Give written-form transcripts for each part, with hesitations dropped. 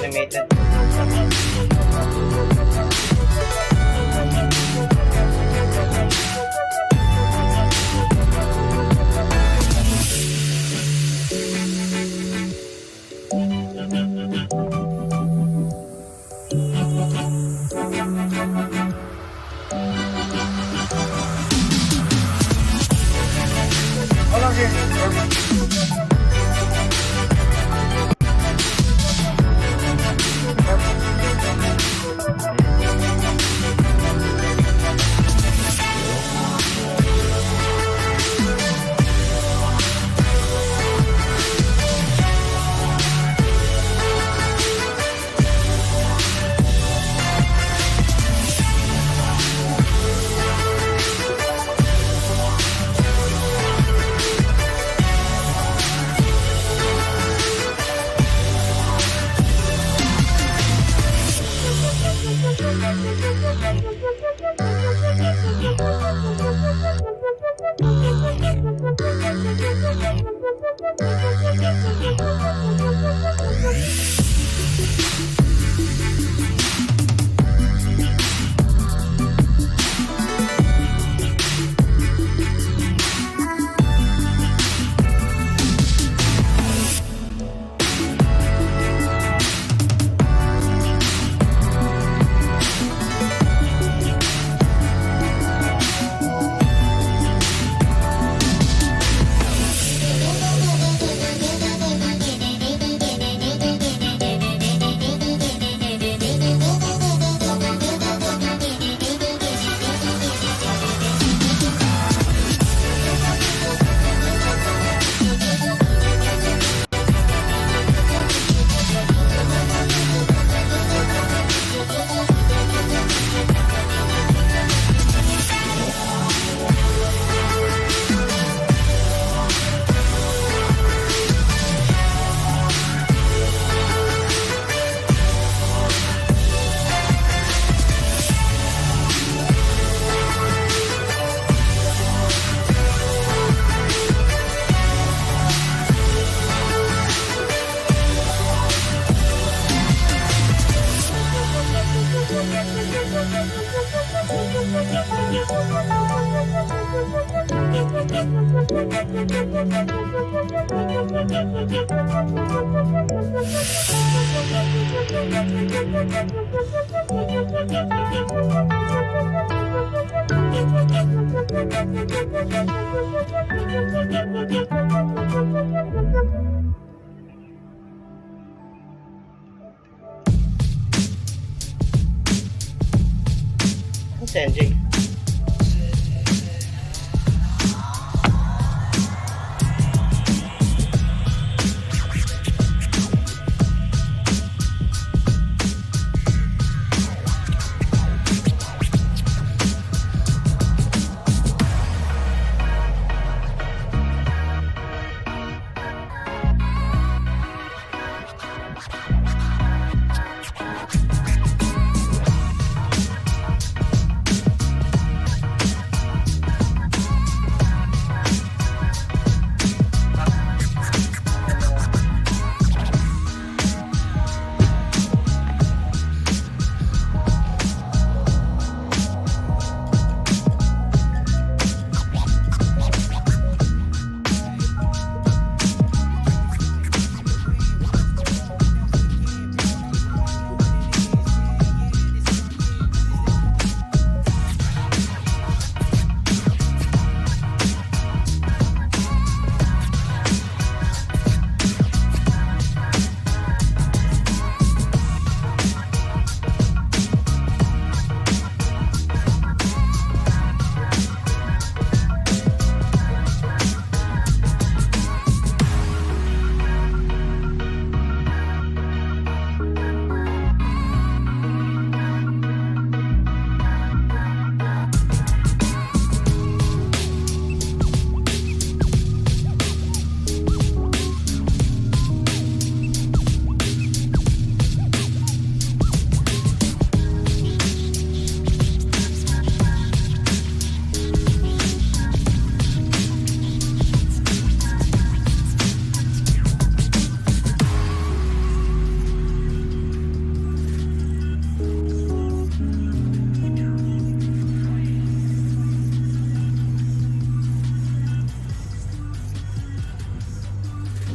Animated. Hold on here. Sanjay.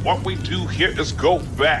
What we do here is go back.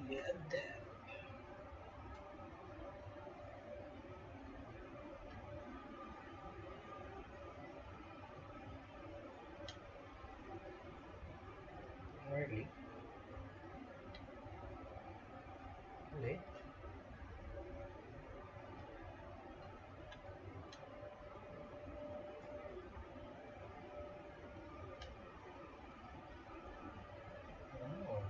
Goddamn. Early. Late. Oh.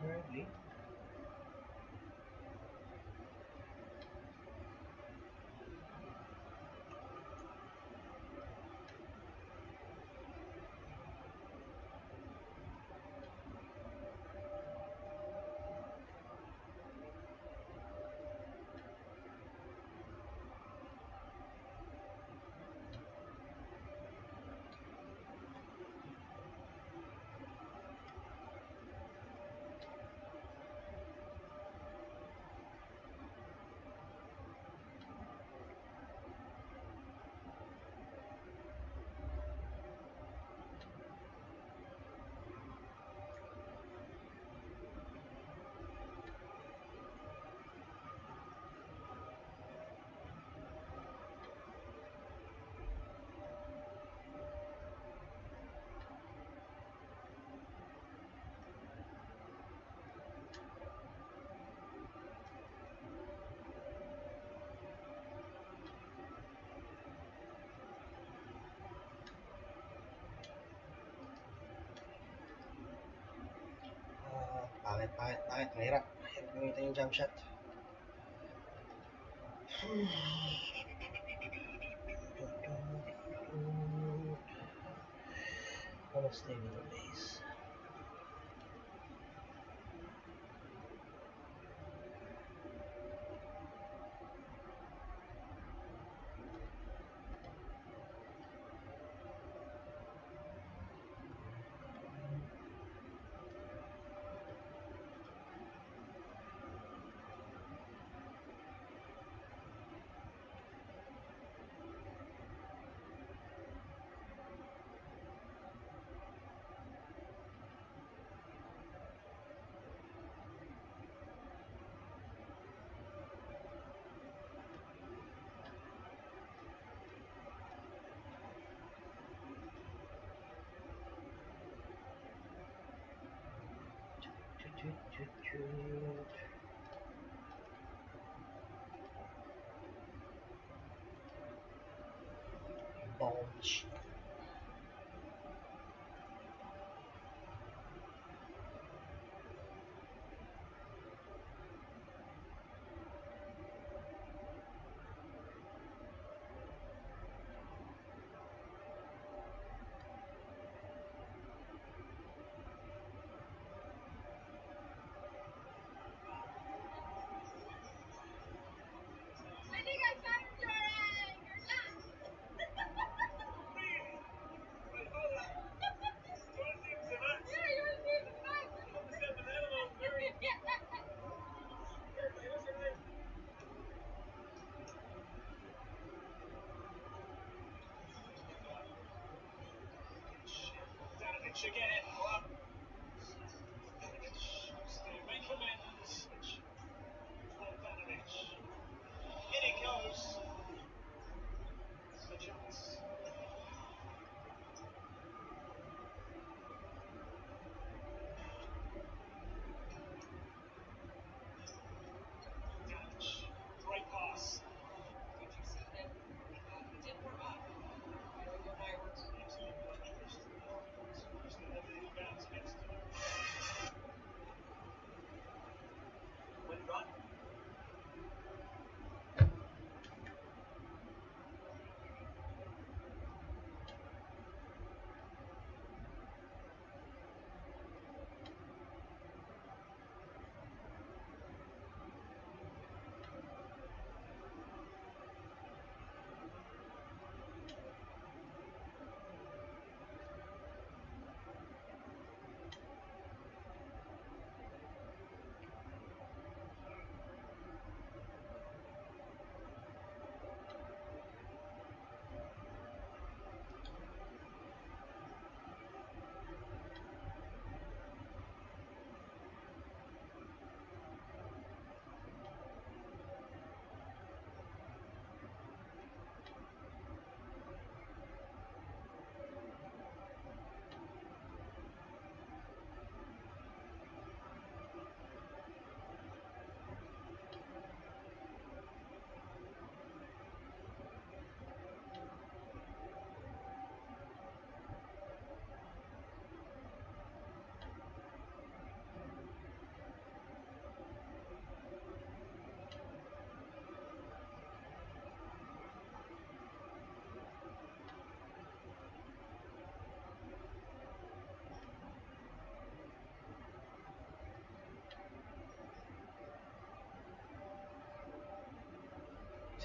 Early. Pangit. Ang hirap. Hirap gamitin yung jump shot. I'll stay with the base. Bulge.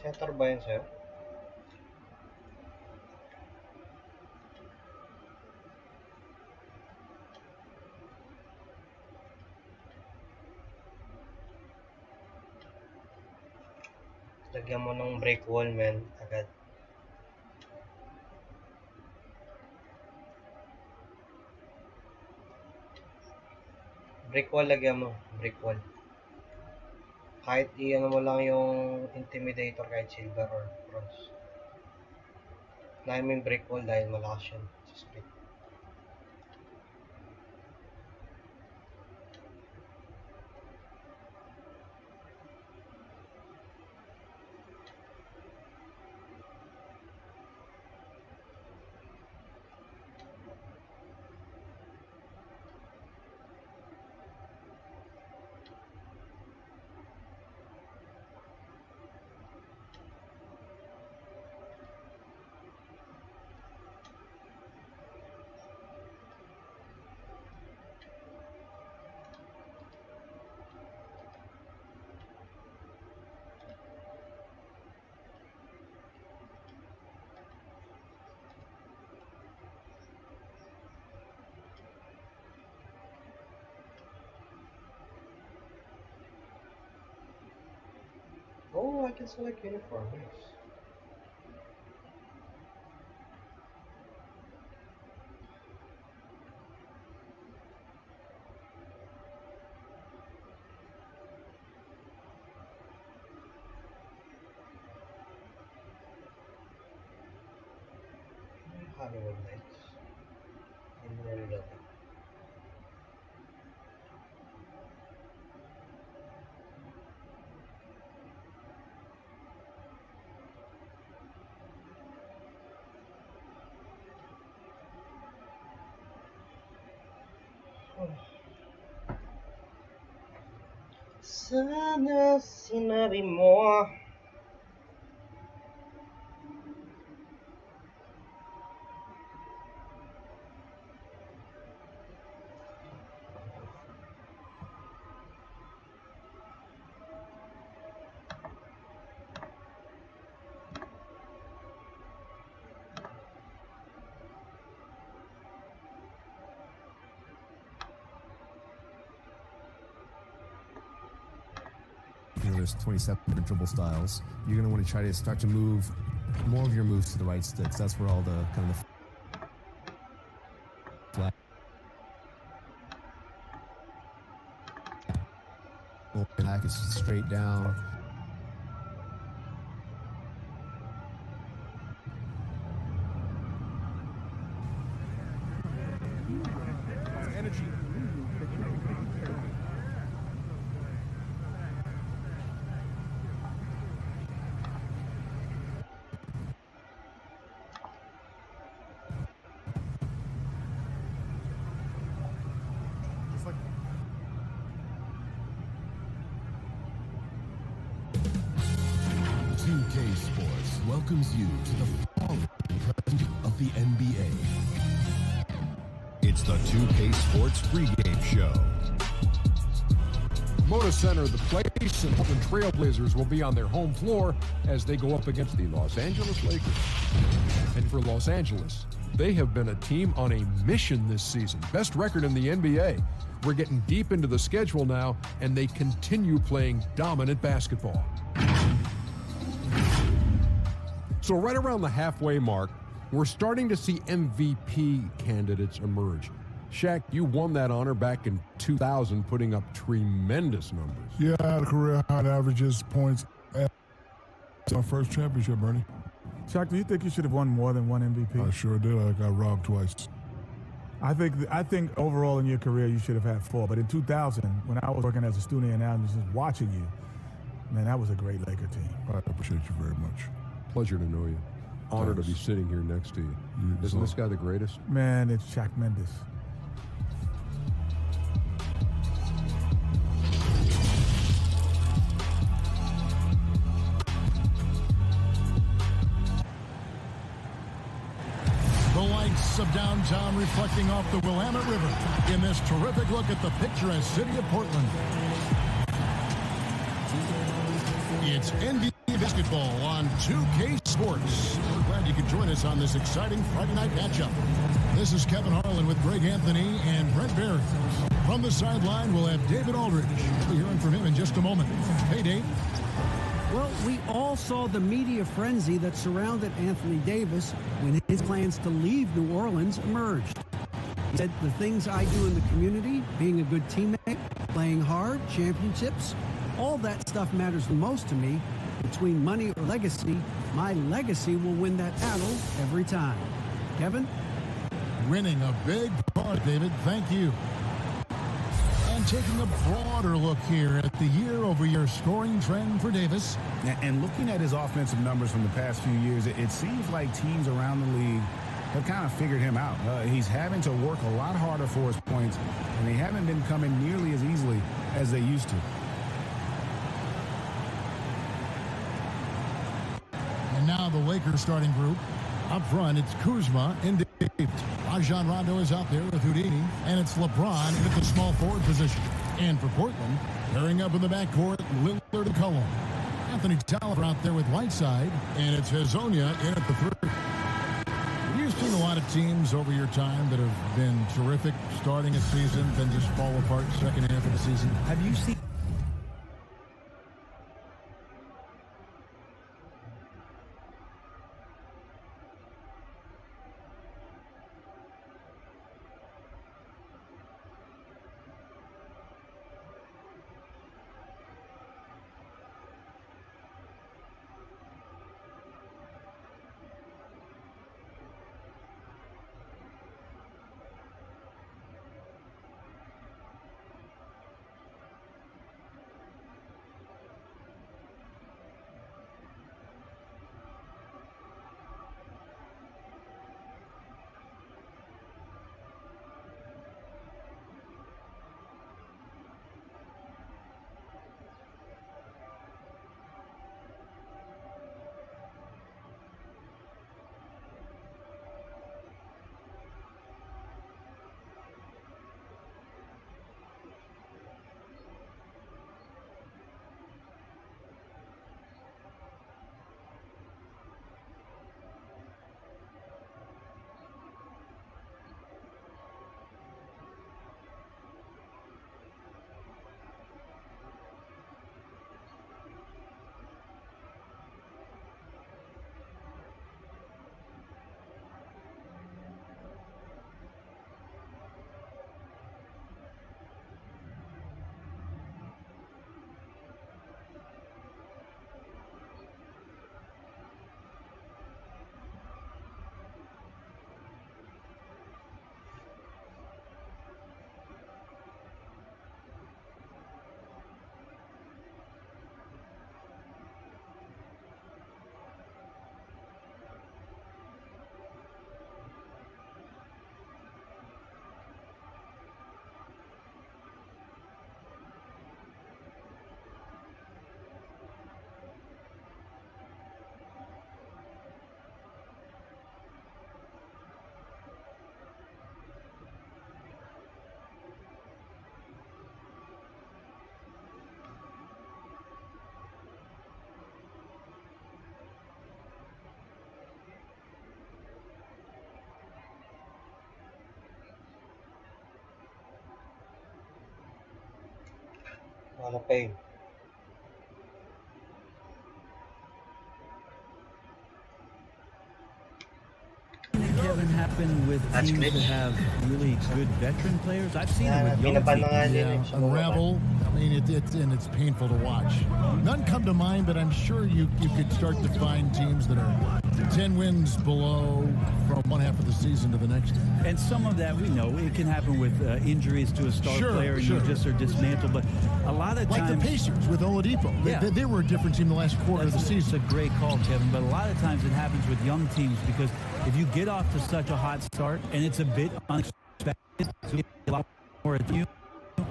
Center ba yun, sir? Lagyan mo ng break wall, man. Agad. Break wall lagyan mo. Break wall. Kahit i-ano mo lang yung intimidator kahit silver or bronze. Lagyan mo yung break wall dahil malakas yun sa split. Oh, I can select uniform. Nice. Hollywood Nights. Hindi na reloaded. Sana sinabi mo. There's 27 different dribble styles. You're going to want to try to start to move more of your moves to the right sticks. That's where all the kind of the flat back is straight down. Energy. Sports welcomes you to the fall present of the NBA. It's the 2K Sports pregame show. Moda Center, the place, and Portland Trailblazers will be on their home floor as they go up against the Los Angeles Lakers. And for Los Angeles, they have been a team on a mission this season. Best record in the NBA. We're getting deep into the schedule now, and they continue playing dominant basketball. So right around the halfway mark, we're starting to see MVP candidates emerge. Shaq, you won that honor back in 2000, putting up tremendous numbers. Yeah, I had a career high averages, points. It's my first championship, Bernie. Shaq, do you think you should have won more than one MVP? I sure did. I got robbed twice. I think overall in your career you should have had 4. But in 2000, when I was working as a student analyst, just watching you, man, that was a great Laker team. I appreciate you very much. Pleasure to know you. Honor to Thanks. be sitting here next to you. Isn't this guy the greatest? Man, it's Shaq Mendes. The lights of downtown reflecting off the Willamette River in this terrific look at the picturesque city of Portland. It's NBA basketball on 2K Sports. We're glad you could join us on this exciting Friday night matchup. This is Kevin Harlan with Greg Anthony and Brent Barry. From the sideline, we'll have David Aldridge. We'll be hearing from him in just a moment. Hey, Dave. Well, we all saw the media frenzy that surrounded Anthony Davis when his plans to leave New Orleans emerged. He said, the things I do in the community, being a good teammate, playing hard, championships, all that stuff matters the most to me. Between money or legacy, my legacy will win that battle every time. Kevin? Winning a big part, David. Thank you. And taking a broader look here at the year-over-year scoring trend for Davis. And looking at his offensive numbers from the past few years, it seems like teams around the league have kind of figured him out. He's having to work a lot harder for his points, and they haven't been coming nearly as easily as they used to. And now the Lakers starting group. Up front, it's Kuzma and Davis. Rajon Rondo is out there with Houdini, and it's LeBron at the small forward position. And for Portland, pairing up in the backcourt, Lillard and Cullen. Anthony Tolliver out there with Whiteside, and it's Hezonja in at the three. You've seen a lot of teams over your time that have been terrific starting a season, then just fall apart second half of the season. Have you seen... Ano pa yun? Kevin, happen with That's teams glitch. that have really good veteran players? I've seen it with young teams. Unravel. I mean, it's painful to watch. None come to mind, but I'm sure you could start to find teams that are 10 wins below from one half of the season to the next. And some of that we know it can happen with injuries to a star player, and you just are dismantled. But a lot of times, like the Pacers with Oladipo, yeah, they were a different team the last quarter of the season. It's a great call, Kevin. But a lot of times it happens with young teams because if you get off to such a hot start and it's a bit unexpected, so you get a lot more at you,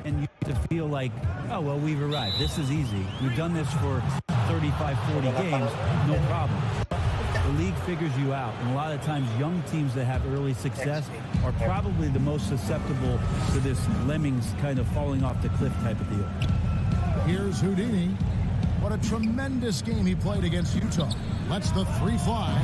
and you get to feel like, oh, well, we've arrived. This is easy. We've done this for 35, 40 games, no problem. The league figures you out, and a lot of times young teams that have early success are probably the most susceptible to this lemmings kind of falling off the cliff type of deal. Here's Houdini. What a tremendous game he played against Utah. Lets the three fly.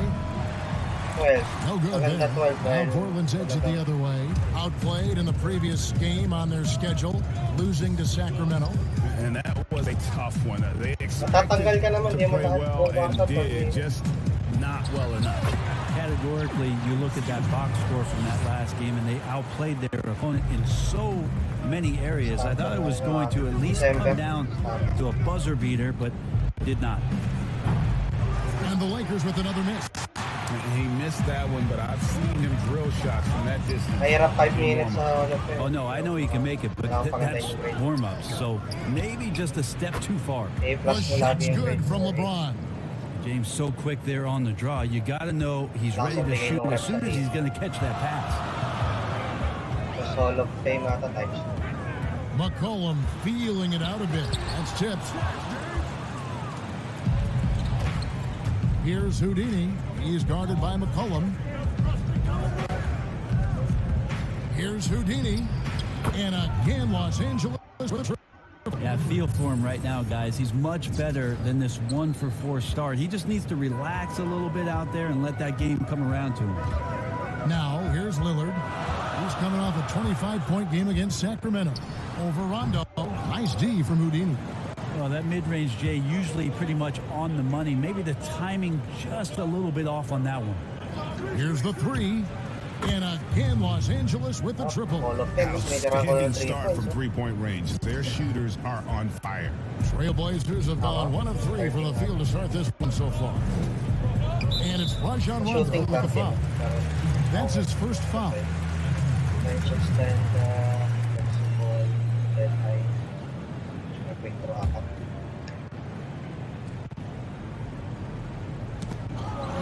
12. No good Maganda there. 12 Now dahil Portland takes it the other way. Outplayed in the previous game on their schedule, losing to Sacramento. And that was a tough one. They Matatanggal expected ka naman, to di mo play lahat well and bumakas did, just not well enough. Categorically, you look at that box score from that last game, and they outplayed their opponent in so many areas. I thought it was going to at least come down to a buzzer beater, but did not. And the Lakers with another miss. He missed that one, but I've seen him drill shots from that distance. Mahirap 5 minutes sa Oh, no, I know he can make it, but that's warm-ups. So maybe just a step too far. A+. The shot's good from LeBron. James so quick there on the draw. You got to know he's ready to shoot as soon as he's going to catch that pass. Hall of Fame ata types. McCollum feeling it out a bit. That's tipped. Here's Houdini. He's guarded by McCollum. Here's Houdini. And again, Los Angeles with a triple. Yeah, I feel for him right now, guys. He's much better than this 1-for-4 start. He just needs to relax a little bit out there and let that game come around to him. Now, here's Lillard. He's coming off a 25-point game against Sacramento. Over Rondo. Nice D from Houdini. Well, that mid-range, Jay, usually pretty much on the money. Maybe the timing just a little bit off on that one. Here's the three. And again, Los Angeles with the triple. Outstanding start from three-point range. Their shooters are on fire. Trailblazers have gone 1 of 3 from the field to start this one so far. And it's Rajon Rondo with the foul. That's his first foul.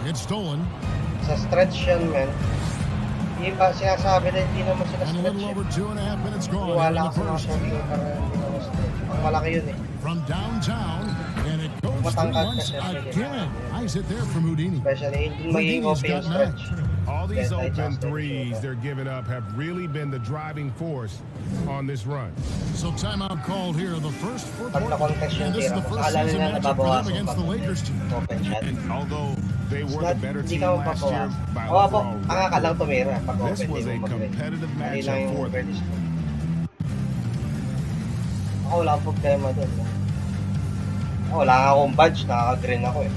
It's stolen. Sa stretch yan, man. Hindi ba sinasabi na hindi naman sila And a stretch little over 2.5 minutes gone in Wala the ka sa first. shooting para hindi naman stretch. Ang malaki yun eh. From downtown, and it goes through once again. Nice hit there from Houdini. Especially hindi magiging Houdini's open yung got 9. stretch. All these open threes they're giving up have really been the driving force on this run. So timeout called here. The first for Pag Portland. na-context yung And this is tira the mo, first akala season nila matchup for them nababawasan against the Lakers team. open shot. And although they were the better Hindi team ka last year mapapawasan. by Oo po, overall ang ka lang tumira. Pag this open, was di a mo mag-ready. competitive Mali lang matchup yung for them. ready score. Ako wala akong problema doon. Ako wala akong badge, nakaka-green ako eh.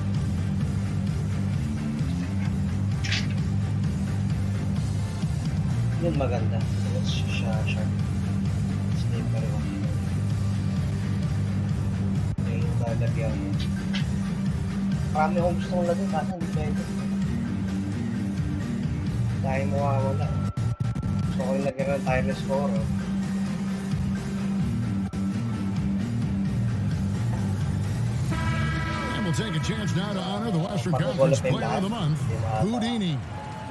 Yun maganda. Let's shot. Sleep pa rin ako. Okay, yung lalagyan mo. Marami akong gustong lagyan, kaso hindi pwede. Dahil mo wala. Gusto ko yung lagyan ng tireless score. And we'll take a chance now to honor the Western Conference Player of the Month, Houdini.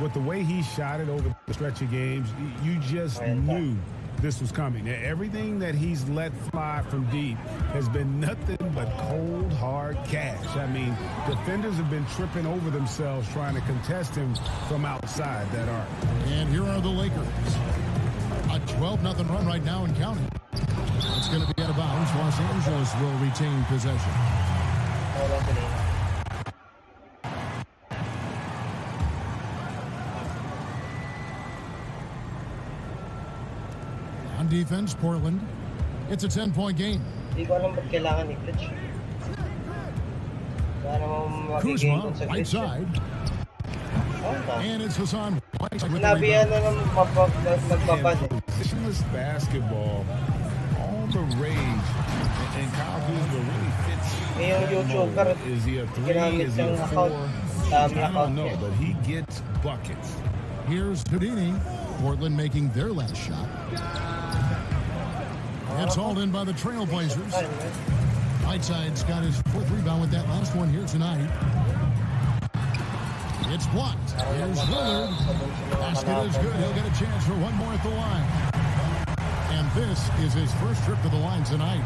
With the way he shot it over the stretch of games, you just knew this was coming. Everything that he's let fly from deep has been nothing but cold, hard cash. I mean, defenders have been tripping over themselves trying to contest him from outside that arc. And here are the Lakers. A 12-0 run right now and counting. It's going to be out of bounds. Los Angeles will retain possession. On defense, Portland. It's a 10-point game. Hindi ko alam ba't kailangan i-glitch. Kaya naman magiging Kuzma, sa right glitch. side. And it's Hassan White with the Sinabi yan rebound. na magbabad. Positionless basketball, all the rage, and Kyle Kuzma really fits. Yung YouTuber, Is he a 3? ginamit Is he yung a account. 4? Dami I account don't know, niya. but he gets buckets. Here's Houdini. Portland making their last shot. It's hauled in by the Trailblazers. Whiteside's got his 4th rebound with that last one here tonight. It's blocked. Here's Lillard. Basket is good. He'll get a chance for one more at the line. And this is his first trip to the line tonight.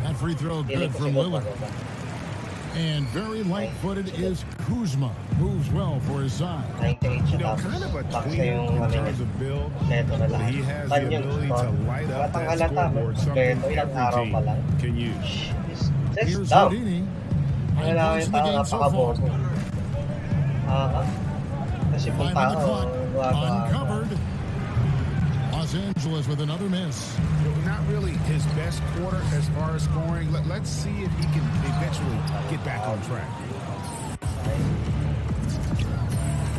That free throw good from Lillard. And very light-footed is Kuzma. Moves well for his size. 98 siya, You know, tapos kind of a box na tweener yung in ano niya. terms of build, Neto na but lahat. he has Tan the yun, ability bro. to light up Halatang that halata, scoreboard, something Beto, ilang every araw pa team lang. can use. Just Here's dumb. Houdini. Wala And lang points yung in the tao game so far. napakabobo. Kasi 5 kung on the tao, clock. gawa. Uncovered. Los Angeles with another miss. Not really his best quarter as far as scoring. Let's see if he can eventually get back on track.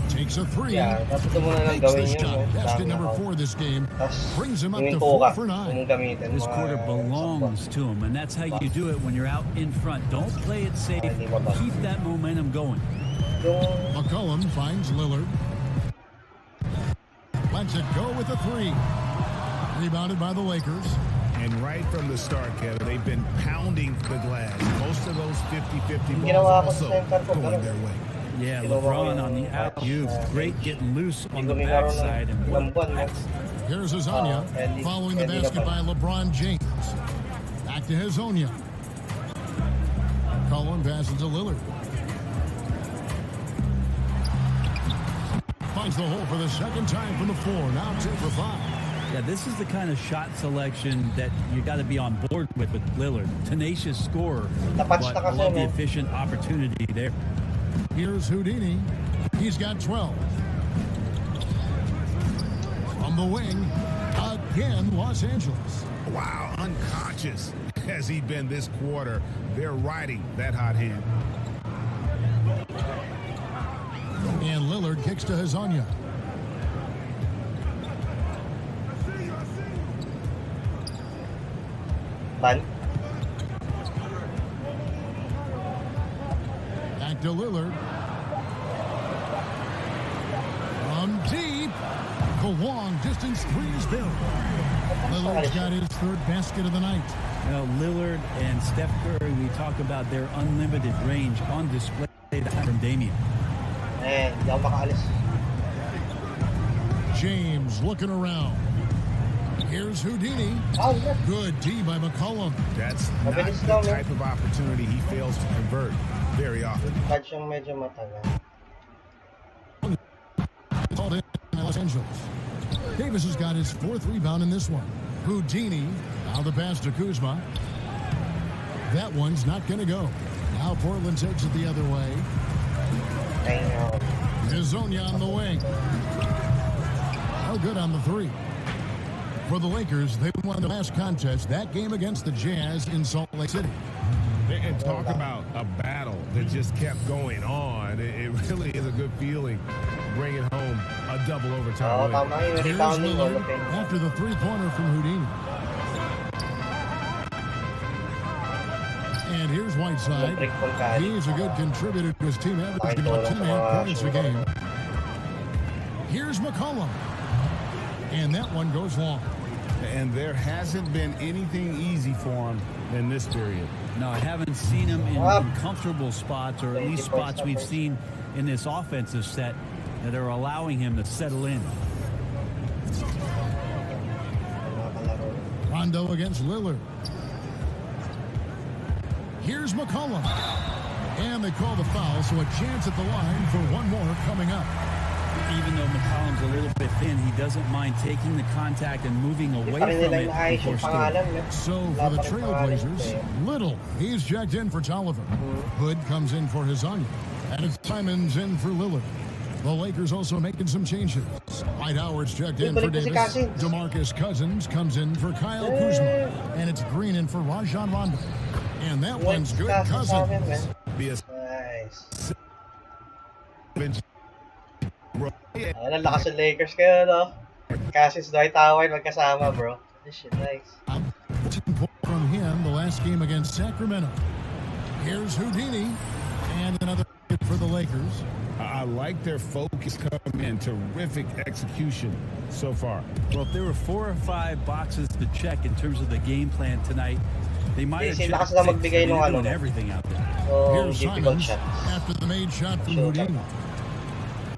Takes a three. Yeah, dapat mo na lang Makes gawin the yun. shot. Basket Dami number ako. 4 this game. Brings him up Yung to tuka, 4 for 9. yung gamitin This mo, quarter belongs to him, and that's how you do it when you're out in front. Don't play it safe. Keep that momentum going. McCollum finds Lillard. Lets it go with a 3. Rebounded by the Lakers. And right from the start, Kevin, they've been pounding the glass. Most of those 50-50 balls Ginawa ko also sa center ko, going their way. Yeah, LeBron on the alley-oop. Great getting loose on the backside. And Here's Hazonia following the basket by LeBron James. Back to Hazonia. Cullen passes to Lillard. Finds the hole for the second time from the floor. Now 2 for 5. Yeah, this is the kind of shot selection that you got to be on board with Lillard. Tenacious scorer, but I love the efficient opportunity there. Here's Houdini. He's got 12. From the wing, again, Los Angeles. Wow, unconscious has he been this quarter. They're riding that hot hand. And Lillard kicks to Hazonia. Back to Lillard. From deep. The long distance 3 is buried. Lillard's got his 3rd basket of the night. You know, Lillard and Steph Curry, we talk about their unlimited range on display from Damian. James looking around. Here's Houdini. Good D by McCollum. That's not the type of opportunity he fails to convert very often. Called in Los Angeles. Davis has got his 4th rebound in this one. Houdini. Now the pass to Kuzma. That one's not going to go. Now Portland takes it the other way. Hazonia on the wing. Oh, good on the 3. For the Lakers, they won the last contest, that game against the Jazz in Salt Lake City. And talk about a battle that just kept going on. It really is a good feeling bringing home a double overtime win. Here's Lillard after the 3-pointer from Houdini. And here's Whiteside. He's a good contributor to his team, averaging about 10.5 points a game. Here's McCollum. And that one goes long. And there hasn't been anything easy for him in this period. No, I haven't seen him in comfortable spots, or at least spots we've seen in this offensive set that are allowing him to settle in. Rondo against Lillard. Here's McCollum. And they call the foul, so a chance at the line for one more coming up. Even though McCollum's a little bit thin, he doesn't mind taking the contact and moving away from it before stealing. So for the Trailblazers, Little, he's checked in for Tolliver. Hood comes in for Hazonia. And it's Simons in for Lillard. The Lakers also making some changes. Dwight Howard's checked in for Davis. DeMarcus Cousins comes in for Kyle Kuzma. And it's Green in for Rajon Rondo. And that one's good. Cousins. Nice. Ang lakas ng Lakers kayo, no? Cassius, Dwight Howard, magkasama, bro. This shit nice. From him, the last game against Sacramento. Here's Houdini. And another hit for the Lakers. I like their focus coming in. Terrific execution so far. Well, if there were 4 or 5 boxes to check in terms of the game plan tonight, they might have checked 6. They're doing everything out there. Here's Simons after the made shot from Houdini.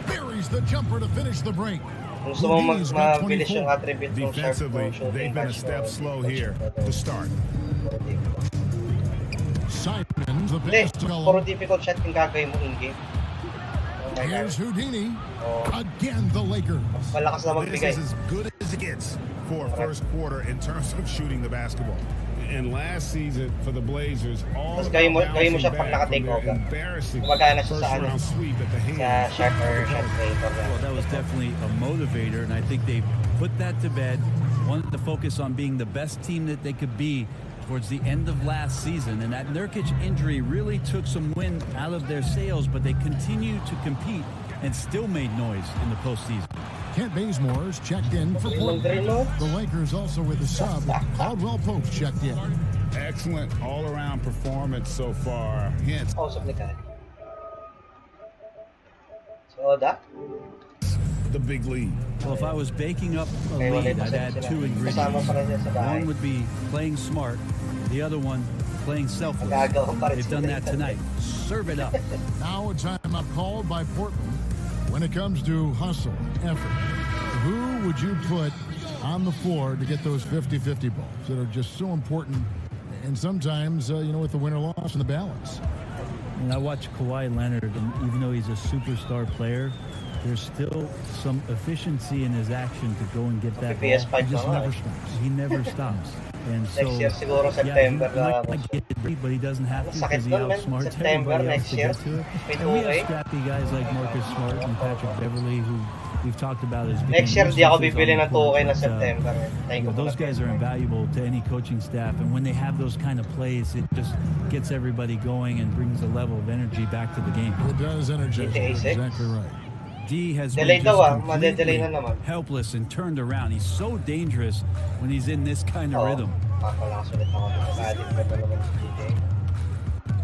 Buries the jumper to finish the break. Houdini's got 24. Defensively, they've been a step slow here to start. Simons the Hindi, pass to puro Cullum. difficult shot yung gagawin mo in-game. Oh my Here's God. Houdini. Again, the Lakers. Malakas na This magbigay. is as good as it gets for a first quarter in terms of shooting the basketball. And last season for the Blazers, all Tapos about gawin mo siya bouncing pag back from naka-take their over. embarrassing Gumagana siya first sa ano, round sweep at the sa hands. shot or shot creator. Well, that was definitely a motivator, and I think they put that to bed. Wanted to focus on being the best team that they could be towards the end of last season, and that Nurkic injury really took some wind out of their sails, but they continued to compete and still made noise in the postseason. Kent Bazemore's checked in for Portland. The Lakers also with a sub. Caldwell Pope checked in. Excellent all-around performance so far. Hence, Kausap ni Kai. So, that? the big lead. Well, if I was baking up a Okay, lead, wala I'd add two ingredients. Kasama pa rin siya sa bahay. One would be playing smart, the other one playing selfless. Magagawa pa rin They've done sila. that tonight. Serve it up. Now a timeout called by Portland. When it comes to hustle, effort, who would you put on the floor to get those 50-50 balls that are just so important? And sometimes, with the winner-loss and the balance. And I watch Kawhi Leonard, and even though he's a superstar player, there's still some efficiency in his action to go and get that ball. PS5 He just na nga never eh. stops. He never stops. And so, Next year siguro yeah, September he might na. get it, but he doesn't have to Sakit because he nun, man. outsmarts September everybody else next to year. get to it. May And we have 2K. scrappy guys like Marcus Smart and Patrick Beverly who we've talked about as being Next year, di ako nuisances bibili on the ng 2K court, na but, September. those guys are invaluable to any coaching staff, and when they have those kind of plays, it just gets everybody going and brings a level of energy back to the game. It does energize. GTA 6? Exactly right. D has Delay been daw just made-delay completely na naman. helpless and turned around. He's so dangerous when he's in this kind of rhythm. Papalakas ulit ako. Addict na naman si DJ.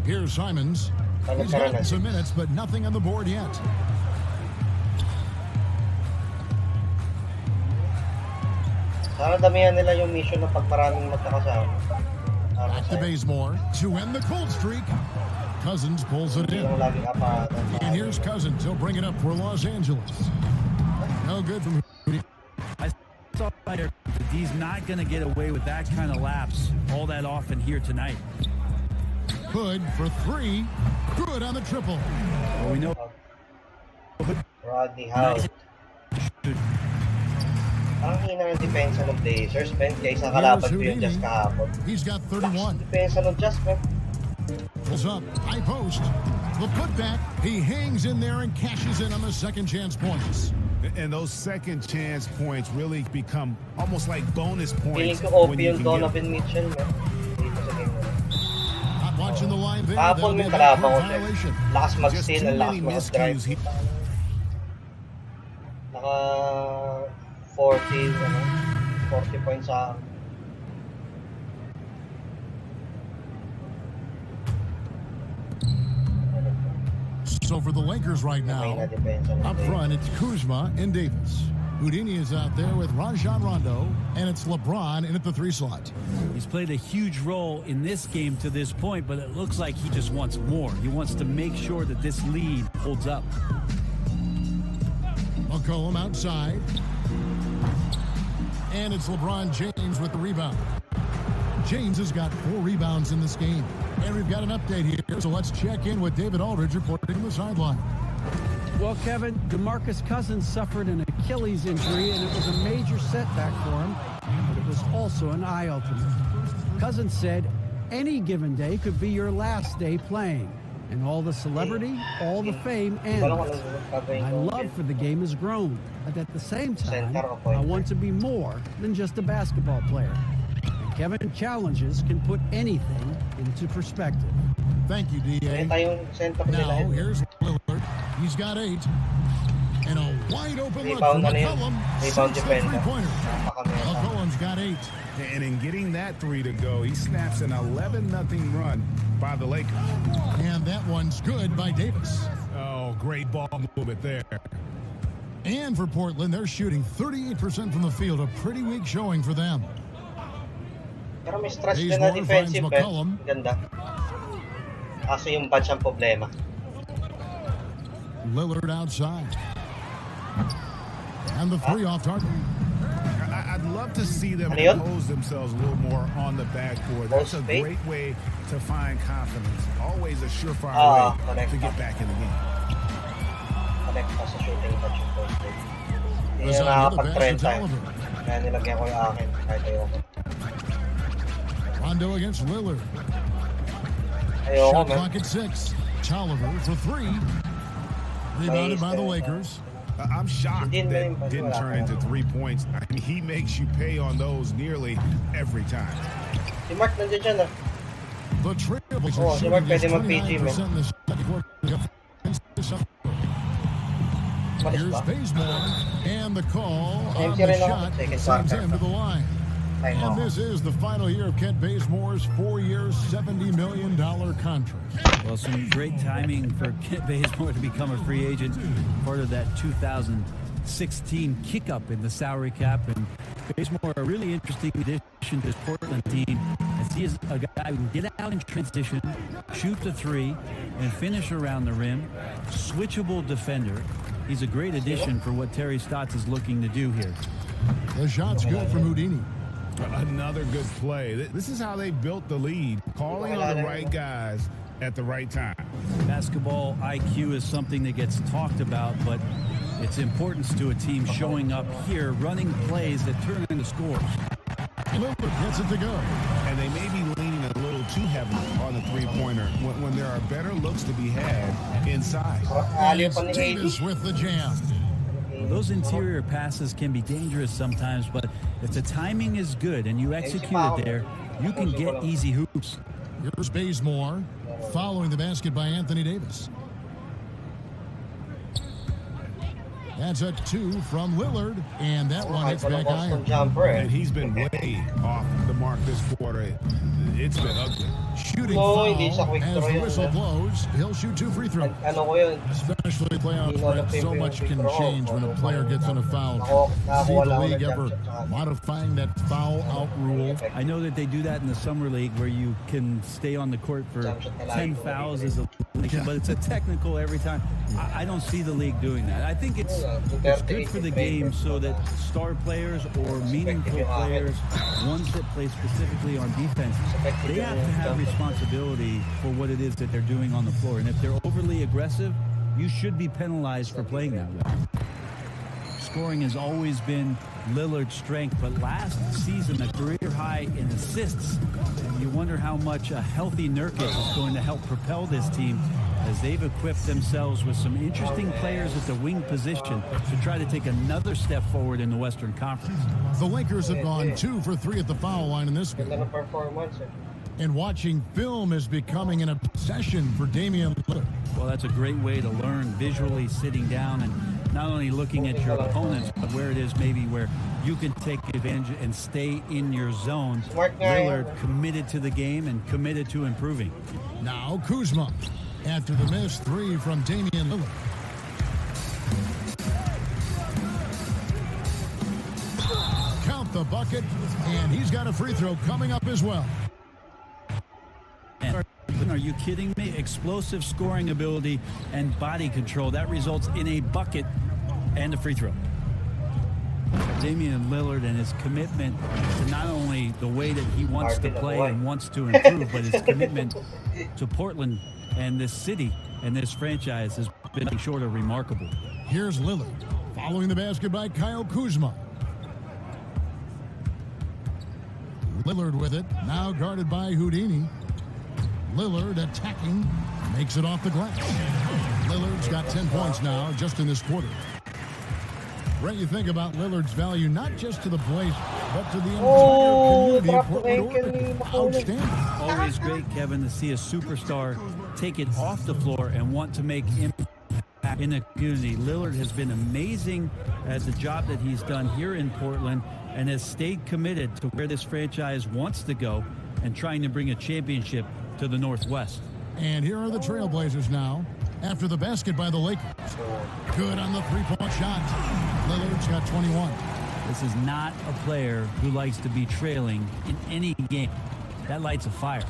Here's Simons. He's gotten some minutes, but nothing on the board yet. Sana damihan nila yung mission na pag maraming magkakasama. Back to Bazemore to end the cold streak. Cousins pulls it in. Yung laging apatan. And here's Cousins. He'll bring it up for Los Angeles. No good from I saw that D's not going to get away with that kind of lapse all that often here tonight. Hood for three. Good on the triple. Well, we know Rodney Howe. Ang hina ng depensa ng Blazers, man. Kaysa kalaban ko yung Jazz kahapon. He's got 31. Depensa ng Jazz, man. Pulls up, high post. The putback. He hangs in there and cashes in on the second chance points. And those second chance points really become almost like bonus Feeling points ko OP when you yung can get Donovan Mitchell, man. Dito sa game na. Not watching the line there. Kahapon That'll be yung a kalaban ko, backcourt sir. violation. Lakas Just mag-steal, too ang lakas many mag-drive. miscues. Naka 40, 40 points sa So for the Lakers right now, up front it's Kuzma and Davis. Houdini is out there with Rajon Rondo, and it's LeBron in at the 3 slot. he's played a huge role in this game to this point, but it looks like he just wants more. He wants to make sure that this lead holds up. McCollum outside. And it's LeBron James with the rebound. James has got 4 rebounds in this game. And we've got an update here, so let's check in with David Aldridge reporting from the sideline. Well, Kevin, DeMarcus Cousins suffered an Achilles injury, and it was a major setback for him, but it was also an eye-opener. Cousins said, any given day could be your last day playing, and all the celebrity, all the fame ends. My love for the game has grown, but at the same time, I want to be more than just a basketball player. And Kevin, challenges can put anything into perspective. Thank you, D.A. Now, here's Lillard. He's got 8. And a wide-open look from McCollum. Rebound defender. McCollum's got 8. And in getting that 3 to go, he snaps an 11-0 run by the Lakers. And that one's good by Davis. Oh, great ball movement there. And for Portland, they're shooting 38% from the field. A pretty weak showing for them. Pero may stretch din na defensive, eh. Ganda. Kaso yung batch ang problema. Lillard outside. And the 3 off target. I I'd love to see them Ano yun? impose themselves a little more on the backboard. That's a great way to find confidence. Always a surefire way to get back in the game. Connect pa sa shooting touch yung post fake. Hindi That's na another pass nakapag-trend to tayo. Oliver. Kaya nilagyan ko yung akin kahit ayoko. Rondo against Lillard. Ayoko, Shot man. clock at 6. Tolliver for 3. Rebounded by the Lakers. I'm shocked that didn't turn into 3 points. I mean, he makes you pay on those nearly every time. Si Mark nandiyan dyan ah. The Trailblazers Oh, si Mark pwede shooting mag-PG, man. 29% in the second quarter. Here's Bazemore, and the call on the shot sends him to the line. And this is the final year of Kent Bazemore's 4-year, $70 million contract. Well, some great timing for Kent Bazemore to become a free agent, part of that 2016 kick-up in the salary cap. And Bazemore, a really interesting addition to this Portland team, as he is a guy who can get out in transition, shoot the three, and finish around the rim. Switchable defender. He's a great addition for what Terry Stotts is looking to do here. The shot's good from Houdini. Another good play. This is how they built the lead, calling on the right guys at the right time. Basketball IQ is something that gets talked about, but its importance to a team showing up here, running plays that turn into scores. Lillard gets it to go. And they may be leaning a little too heavily on the three-pointer when there are better looks to be had inside. And it's Davis with the jam. Well, those interior passes can be dangerous sometimes, but if the timing is good and you execute it there, you can get easy hoops. Here's Bazemore following the basket by Anthony Davis. That's a 2 from Lillard, and that one hits back iron. And he's been way off the mark this quarter. It's been ugly. Shooting foul as the whistle blows. He'll shoot 2 free throws. Especially playoff threats, so much can change when a player gets in a foul. See the league ever modifying that foul out rule? I know that they do that in the summer league where you can stay on the court for 10 fouls as a league, but it's a technical every time. I don't see the league doing that. I think it's good for the game so that star players or meaningful players, ones that play specifically on defense, they have to have responsibility for what it is that they're doing on the floor. And if they're overly aggressive, you should be penalized for playing that way. Scoring has always been Lillard's strength, but last season a career high in assists. And you wonder how much a healthy Nurkic is going to help propel this team as they've equipped themselves with some interesting players at the wing position to try to take another step forward in the Western Conference. The Lakers have gone 2 for 3 at the foul line in this game. And watching film is becoming an obsession for Damian Lillard. Well, that's a great way to learn visually, sitting down and not only looking at your opponents, but where it is maybe where you can take advantage and stay in your zone. Lillard committed to the game and committed to improving. Now Kuzma after the missed 3 from Damian Lillard. Count the bucket, and he's got a free throw coming up as well. Are you kidding me? Explosive scoring ability and body control. That results in a bucket and a free throw. Damian Lillard and his commitment to not only the way that he wants to play and wants to improve, but his commitment to Portland and this city and this franchise has been short of remarkable. Here's Lillard following the basket by Kyle Kuzma. Lillard with it, now guarded by Houdini. Lillard attacking, makes it off the glass. Lillard's got 10 points now just in this quarter. Brent, you think about Lillard's value not just to the Blazers, but to the entire community of Portland, Oregon. Outstanding. Always great, Kevin, to see a superstar take it off the floor and want to make impact in the community. Lillard has been amazing as the job that he's done here in Portland and has stayed committed to where this franchise wants to go and trying to bring a championship to the Northwest. And here are the Trailblazers now after the basket by the Lakers. Good on the three-point shot. Lillard's got 21. This is not a player who likes to be trailing in any game. That lights a fire.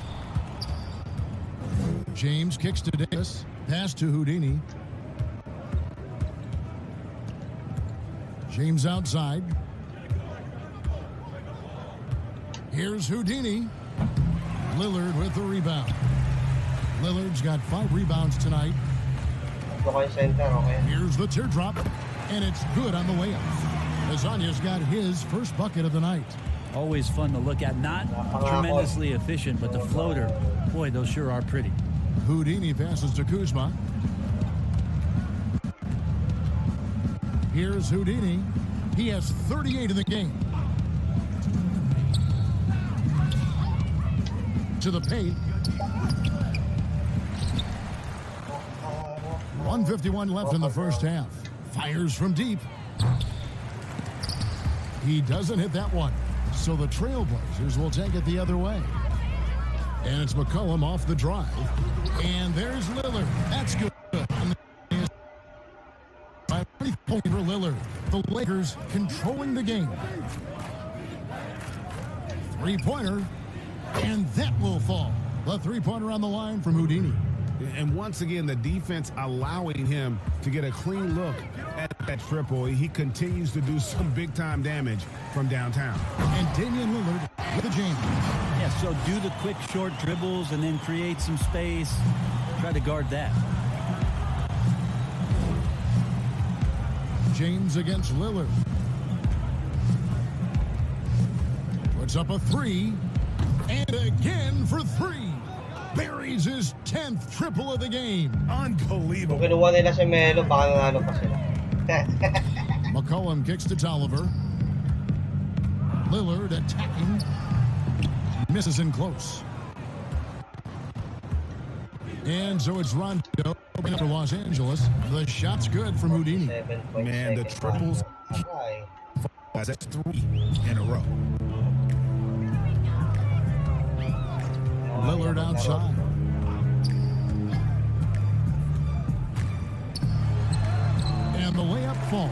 James kicks to Davis. Pass to Houdini. James outside. Here's Houdini. Lillard with the rebound. Lillard's got 5 rebounds tonight. Here's the teardrop, and it's good on the way up. Lasagna's got his first bucket of the night. Always fun to look at. Not tremendously efficient, but the floater, boy, those sure are pretty. Houdini passes to Kuzma. Here's Houdini. He has 38 in the game. To the paint. 1:51 left in the first half. Fires from deep. He doesn't hit that one. So the Trailblazers will take it the other way. And it's McCollum off the drive. And there's Lillard. That's good. By 30 points for Lillard. The Lakers controlling the game. 3-pointer. And that will fall. The 3-pointer on the line from Houdini. And once again, the defense allowing him to get a clean look at that triple. He continues to do some big-time damage from downtown. And Damian Lillard with a jam. Yeah, so do the quick, short dribbles and then create some space. Try to guard that. James against Lillard. Puts up a 3. And again for 3. Buries his 10th triple of the game. Unbelievable. McCollum kicks to Tolliver. Lillard attacking. Misses in close. And so it's Rondo for Los Angeles. The shot's good from Houdini. Man, the triples. That's 3 in a row. Lillard outside. And the layup falls.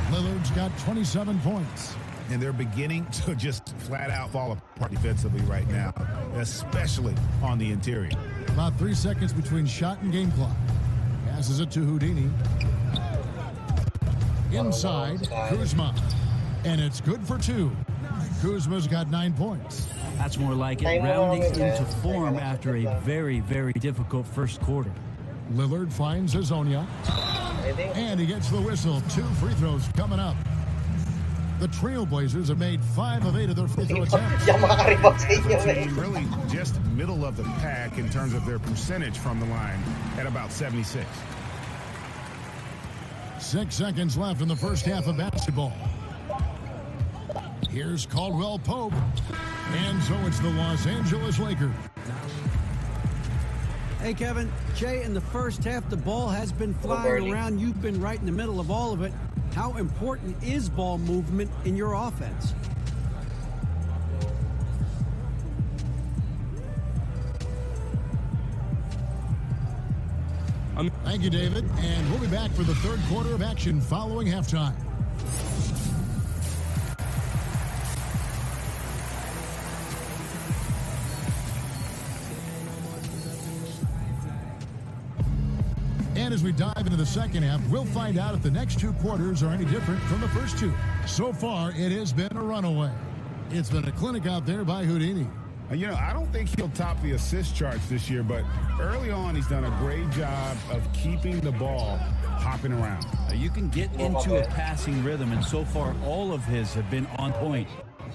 Lillard's got 27 points. And they're beginning to just flat out fall apart defensively right now, especially on the interior. About 3 seconds between shot and game clock. Passes it to Houdini. Inside, Kuzma. And it's good for 2. Kuzma's got 9 points. That's more like it, rounding into form after a very, very difficult first quarter. Lillard finds Azonia. And he gets the whistle. 2 free throws coming up. The Trailblazers have made 5 of 8 of their free throw attempts. Really just middle of the pack in terms of their percentage from the line at about 76. 6 seconds left in the first half of basketball. Here's Caldwell Pope. And so it's the Los Angeles Lakers. Hey, Kevin. Jay, in the first half, the ball has been flying around. You've been right in the middle of all of it. How important is ball movement in your offense? Thank you, David. And we'll be back for the third quarter of action following halftime. And as we dive into the second half, we'll find out if the next 2 quarters are any different from the first 2. So far, it has been a runaway. It's been a clinic out there by Houdini. You know, I don't think he'll top the assist charts this year, but early on, he's done a great job of keeping the ball hopping around. You can get into a passing rhythm, and so far, all of his have been on point.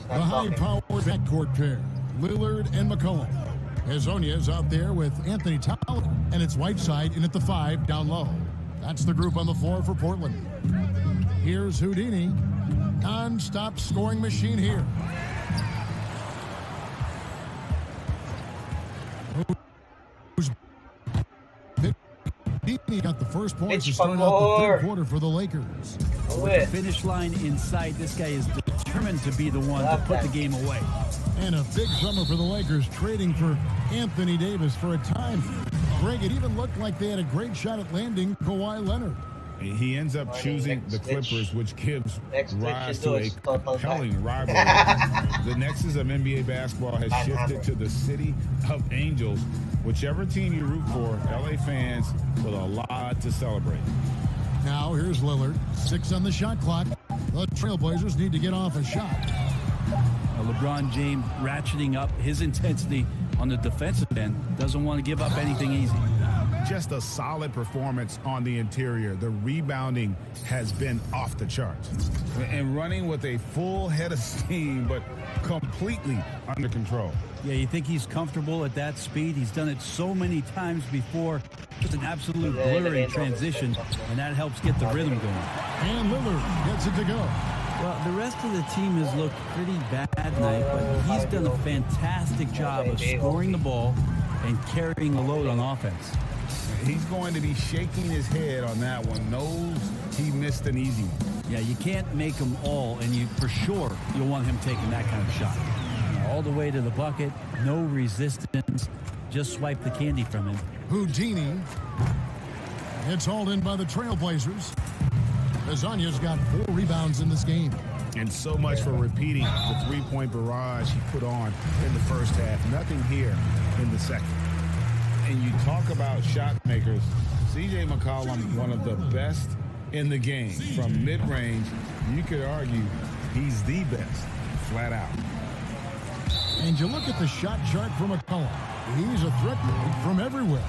The high-powered backcourt pair, Lillard and McCollum. Azonia's out there with Anthony Tolliver, and it's Whiteside in at the 5 down low. That's the group on the floor for Portland. Here's Houdini. Non-stop scoring machine here. Houdini got the first points to start out the third quarter for the Lakers. With the finish line in sight, this guy is determined to be the one to put the game away. And a big summer for the Lakers, trading for Anthony Davis for a time. Greg, it even looked like they had a great shot at landing Kawhi Leonard. He ends up choosing the Clippers, which gives rise to a compelling rivalry. The nexus of NBA basketball has shifted to the city of Angels. Whichever team you root for, LA fans with a lot to celebrate. Now here's Lillard, 6 on the shot clock. The Trailblazers need to get off a shot. LeBron James ratcheting up his intensity on the defensive end. Doesn't want to give up anything easy. Just a solid performance on the interior. The rebounding has been off the charts. And running with a full head of steam, but completely under control. Yeah, you think he's comfortable at that speed? He's done it so many times before. It's an absolute blur in transition, and that helps get the rhythm going. And Lillard gets it to go. Well, the rest of the team has looked pretty bad tonight, but he's done a fantastic job of scoring the ball and carrying the load on offense. He's going to be shaking his head on that one. Knows he missed an easy one. Yeah, you can't make them all, and for sure you'll want him taking that kind of shot. All the way to the bucket, no resistance, just swipe the candy from him. Houdini. It's hauled in by the Trailblazers. Azanya's got 4 rebounds in this game. And so much for repeating the three-point barrage he put on in the first half. Nothing here in the second. And you talk about shot makers. C.J. McCollum, one of the best in the game. From mid-range, you could argue he's the best, flat out. And you look at the shot chart for McCollum. He's a threat from everywhere.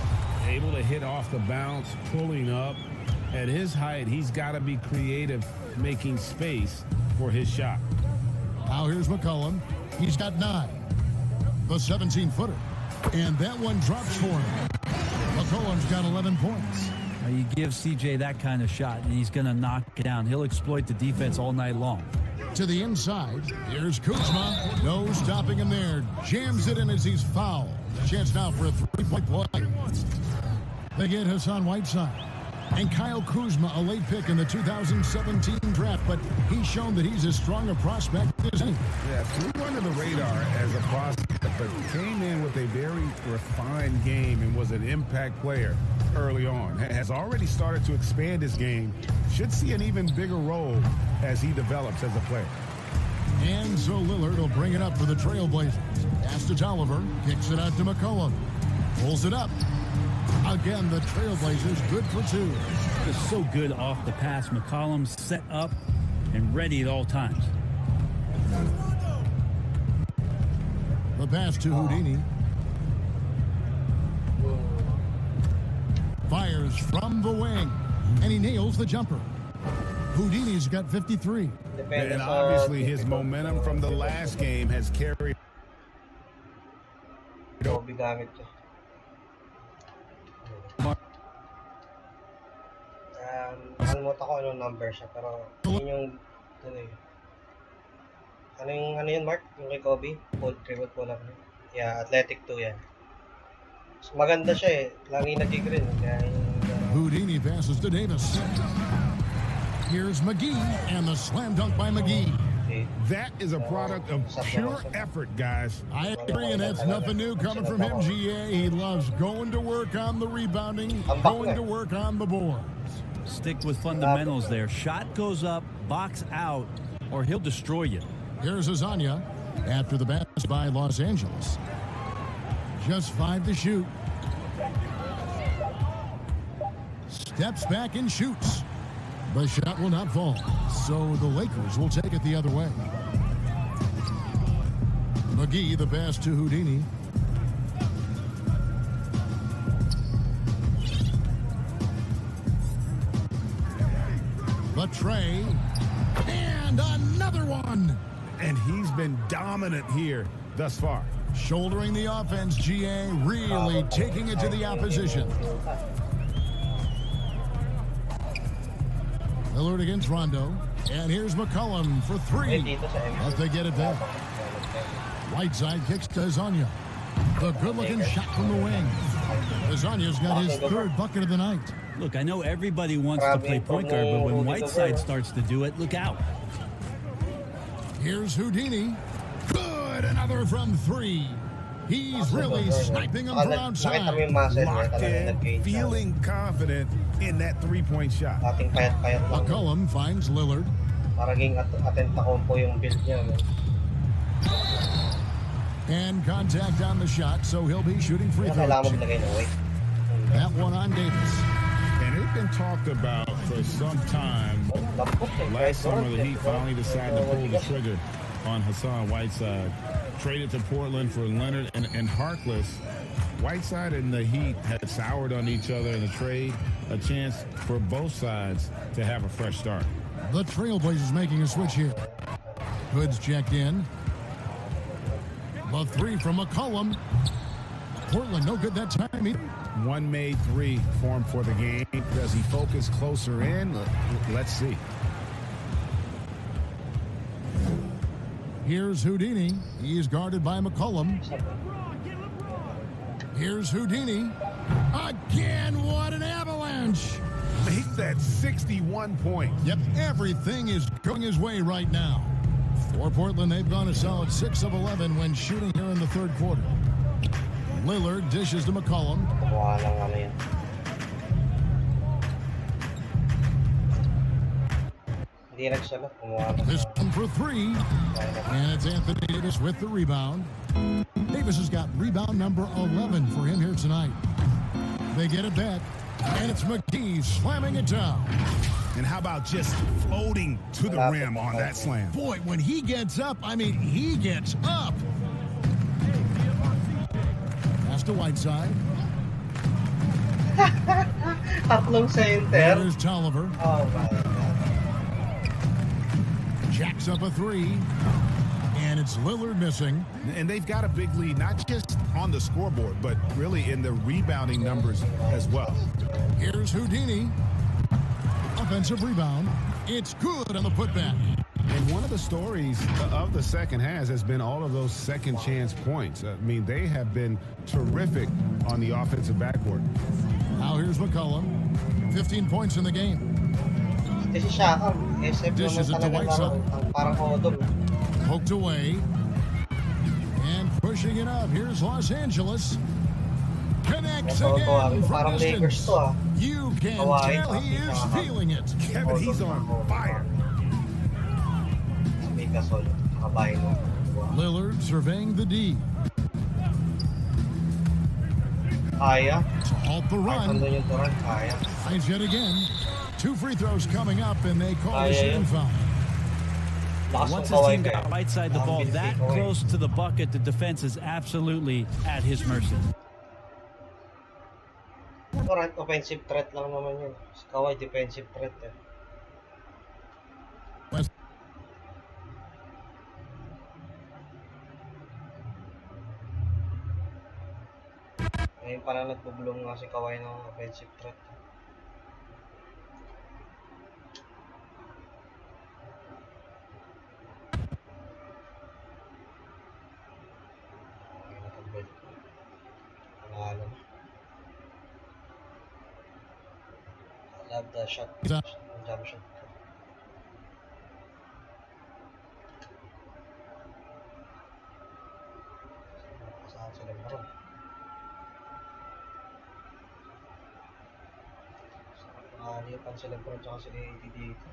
Able to hit off the bounce, pulling up. At his height, he's got to be creative, making space for his shot. Now here's McCollum. He's got 9. The 17-footer. And that one drops for him. McCollum's got 11 points. Now you give CJ that kind of shot, and he's going to knock it down. He'll exploit the defense all night long. To the inside, here's Kuzma. No stopping him there. Jams it in as he's fouled. Chance now for a 3-point play. They get Hassan Whiteside. And Kyle Kuzma, a late pick in the 2017 draft, but he's shown that he's as strong a prospect as any. Yeah, flew under the radar as a prospect, but came in with a very refined game and was an impact player early on. Has already started to expand his game. Should see an even bigger role as he develops as a player. And so Lillard will bring it up for the Trailblazers. Pass to Tolliver, kicks it out to McCollum. Pulls it up. Again, the Trailblazers good for 2. It's so good off the pass. McCollum set up and ready at all times. The pass to Houdini. Fires from the wing. And he nails the jumper. Houdini's got 53. And obviously his momentum from the last game has carried. Nakalimutan ko anong number siya, pero yun yung ano yun, Mark? Yung kay Kobe? Triple pull-up. Yeah, athletic 2 yan. So, maganda siya eh. Lagi nag-green. Houdini passes to Davis. Here's McGee, and the slam dunk by McGee. That is a product of pure effort, guys. I agree, and that's nothing new coming from him, GA. He loves going to work on the rebounding, going to work on the boards. Stick with fundamentals there. Shot goes up, box out, or he'll destroy you. Here's Azanya after the pass by Los Angeles. Just 5 to shoot. Steps back and shoots. The shot will not fall, so the Lakers will take it the other way. McGee, the pass to Houdini. The tray, and another one. And he's been dominant here thus far. Shouldering the offense, GA, really taking it to the opposition. Lillard against Rondo. And here's McCollum for 3. But they get it there. Whiteside kicks to Azanya. The good-looking shot from the wing. Azanya's got his 3rd bucket of the night. Look, I know everybody wants to play point guard, but when Whiteside starts to do it, look out. Here's Houdini. Good, another from 3. He's really sniping him from outside. Locked in, feeling confident in that 3-point shot. McCollum finds Lillard. And contact on the shot, so he'll be shooting free throws. That one on Davis. And it's been talked about for some time. Last summer, the Heat finally decided to pull the trigger on Hassan Whiteside. Traded to Portland for Leonard and Harkless. Whiteside and the Heat had soured on each other in the trade. A chance for both sides to have a fresh start. The Trailblazers making a switch here. Hood's checked in. The three from McCollum. Portland, no good that time either. One made three for him for the game. Does he focus closer in? Let's see. Here's Houdini. He is guarded by McCollum. Here's Houdini. Again, what an avalanche. Makes that 61 points. Yep, everything is going his way right now. For Portland, they've gone a solid 6 of 11 when shooting here in the third quarter. Lillard dishes to McCollum. This one for three. And it's Anthony Davis with the rebound. Davis has got rebound number 11 for him here tonight. They get it back. And it's McKee slamming it down. And how about just floating to the rim on that slam? Boy, when he gets up, I mean, he gets up. Pass to Whiteside. Tatlong center. There's Tolliver. Oh, my God. Jacks up a three. And it's Lillard missing. And they've got a big lead, not just on the scoreboard, but really in the rebounding numbers as well. Here's Houdini. Offensive rebound. It's good on the putback. And one of the stories of the second half has been all of those second chance points. I mean, they have been terrific on the offensive backboard. Now here's McCollum. 15 points in the game. Dishes it to Whiteside. Poked away. And pushing it up. Here's Los Angeles. Connects again from distance. You can tell he is feeling it. Kevin, he's on fire. Lillard surveying the D. To halt the run. Finds yet again. 2 free throws coming up, and they call the shooting foul. Once his team got Whiteside the ball that close to the bucket, the defense is absolutely at his mercy. Alright, offensive threat lang naman yun. Kawhi defensive threat eh. Ngayon pala nagbubulong nga si Kawhi ng offensive threat. I love the shot. Jump shot. Saan sila bro? Nakalipan sila bro tsaka sila AD dito.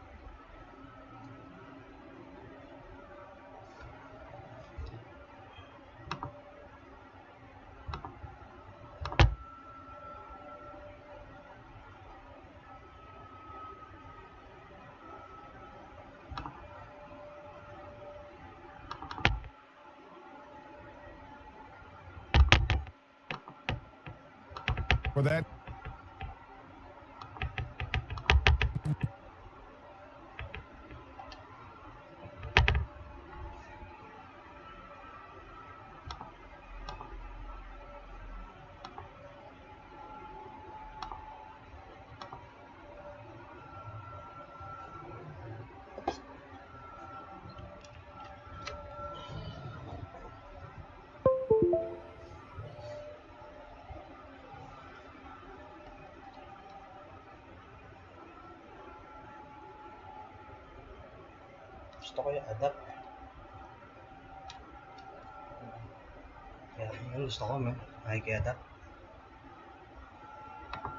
For that. Gusto ko yung adapt. Kaya yung gusto ko man. Adapt.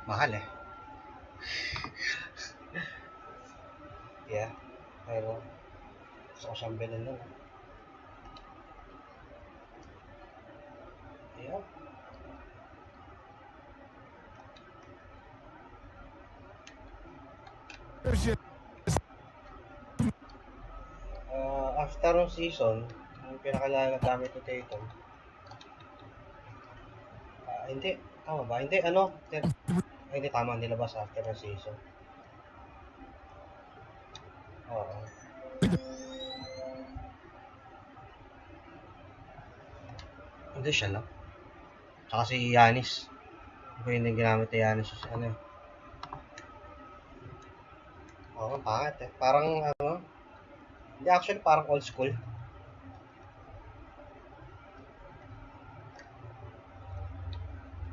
Mahal eh. Yeah. Pero gusto ko siyang bilhin nun. Yeah. after ng season, yung pinakalala gamit ni Tatum. Hindi. Tama ba? Hindi, ano? Hindi, tama. Nilabas after ng season. Oo. Hindi siya lang. Tsaka si Giannis. Hindi yung ginamit ni Giannis sa ano eh. Oo, pangit eh. Parang ano, hindi actually parang old school.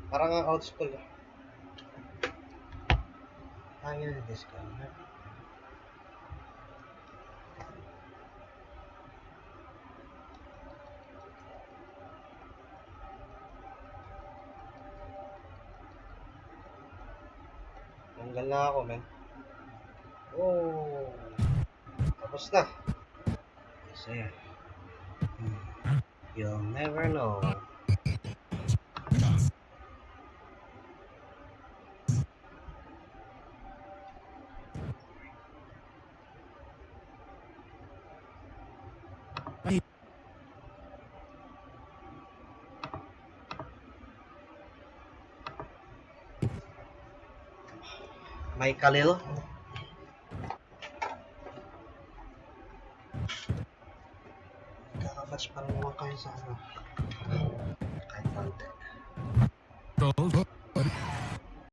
Parang old school eh. Hangin na discount. Tanggal na ako, man. Oh. Tapos na. Kasi, you'll never know. May Khalil. Kakabatch pa rin naman kayo sa ano. Kahit konti.